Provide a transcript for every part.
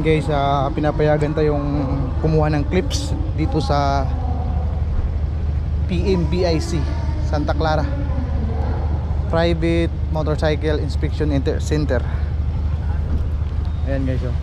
guys, pinapayagan tayong kumuha ng clips dito sa PMBIC Santa Clara Private Motorcycle Inspection Center. Ayan guys, oh.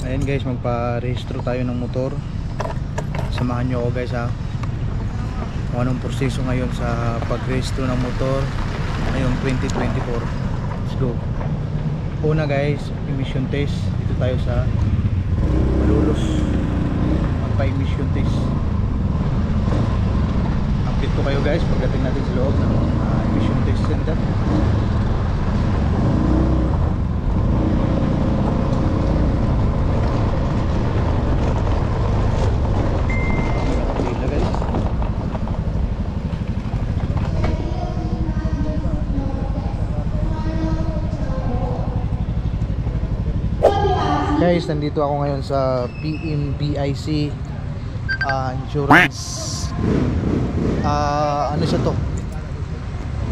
Ayan guys, magpa-rehistro tayo ng motor. Samahan nyo ako guys ha, kung anong proseso ngayon sa pag-rehistro ng motor ngayong 2024. Let's go. Una guys, emission test. Dito tayo sa Malolos, magpa-emission test. Update ko kayo guys pagdating natin sa loob ng emission test center. Guys, nandito ako ngayon sa PMBIC Insurance. Ano siya to?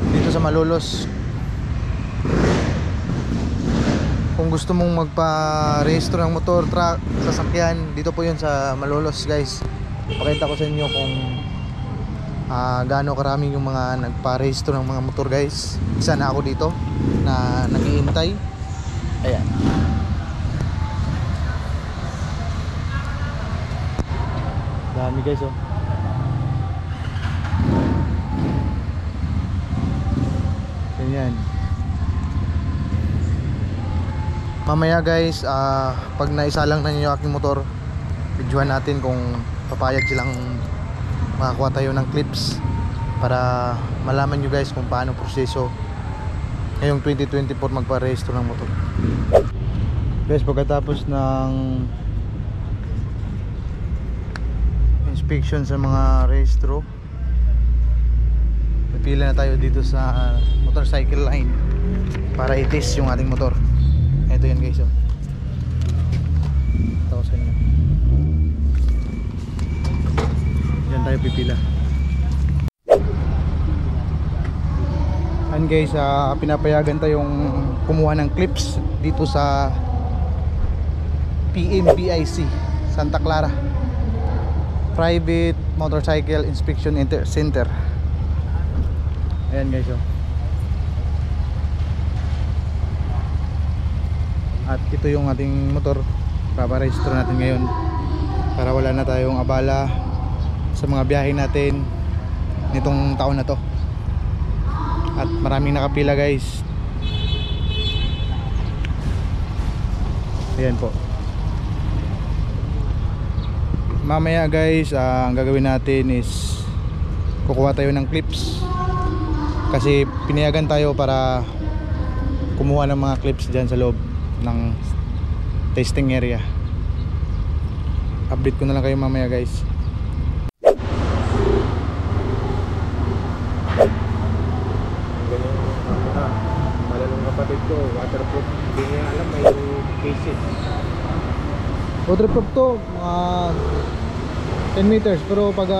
Dito sa Malolos. Kung gusto mong magpa-rehistro ng motor, truck, sasakyan, dito po yun sa Malolos guys. Pakita ko sa inyo kung gaano karami yung mga nagpa-rehistro ng mga motor guys. Isa na ako dito na nag-iintay. Ayan. Dami guys, oh. Ganyan. Mamaya guys, pag naisalang na niyo yung aking motor, videoan natin kung papayag silang makakuha tayo ng clips para malaman nyo guys kung paano proseso ngayong 2024 magpa-rehistro ng motor. Guys, pagkatapos ng inspection sa mga rehistro, pipila na tayo dito sa motorcycle line para i-test yung ating motor. Ito yan guys, oh. Ito ko sa inyo. Diyan tayo pipila. And guys, pinapayagan tayong kumuha ng clips dito sa PMBIC Santa Clara Private Motorcycle Inspection Center. Ayan guys, oh. At ito yung ating motor. Paparehistro natin ngayon para wala na tayong abala sa mga biyahe natin nitong taon na to. At maraming nakapila guys. Ayan po. Mamaya guys, ang gagawin natin is kukuha tayo ng clips kasi pinayagan tayo para kumuha ng mga clips dyan sa loob ng testing area. Update ko na lang kayo mamaya guys. Malalong kapatid ko, waterproof. Hindi niya alam may cases. Waterproof to, 10 meters, pero pag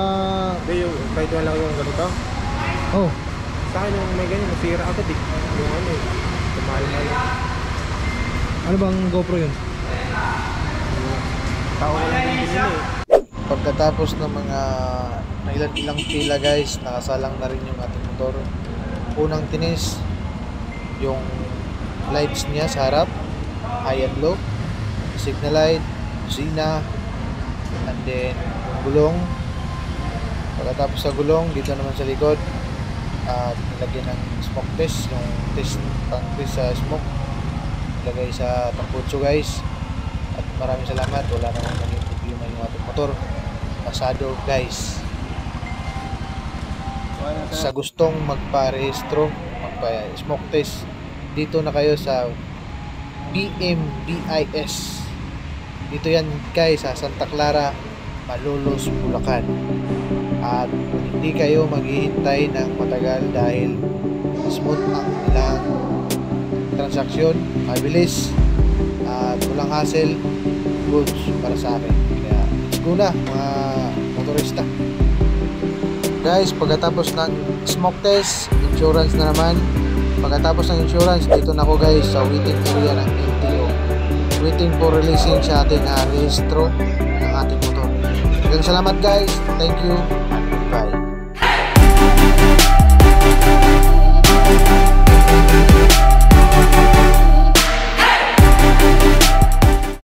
Hindi yung kahit wala yung ganito. oh, Sa akin yung may ganyan, masira agad eh. Yung ano eh, mahal-mahal. ano bang GoPro yun? Tao ko lang din binili eh. Pagkatapos ng mga ilang pila guys, nakasalang na rin yung ating motor. Unang tinis yung lights niya sa harap, high and low, signal light, sina, and then yung gulong. Pagkatapos sa gulong, dito naman sa likod at nilagyan ng smoke test, yung tank test sa smoke, nilagay sa tamputso guys. At maraming salamat, wala namang naging problema yung ating motor. Pasado guys. Sa gustong magpa-rehistro, magpa-smoke test, dito na kayo sa BMBIS. Dito yan guys sa Santa Clara, Malolos, Bulacan. At hindi kayo maghihintay ng matagal dahil smooth ang ilang transaksyon, mabilis at walang hassle, goods para sa akin. Kaya let's go na mga motorista. Guys, pagkatapos ng smoke test, insurance na naman. Pagkatapos ng insurance, dito na ako guys sa waiting area ng LTO, waiting for releasing sa ating rehistro ng ating motor. Salamat guys, thank you.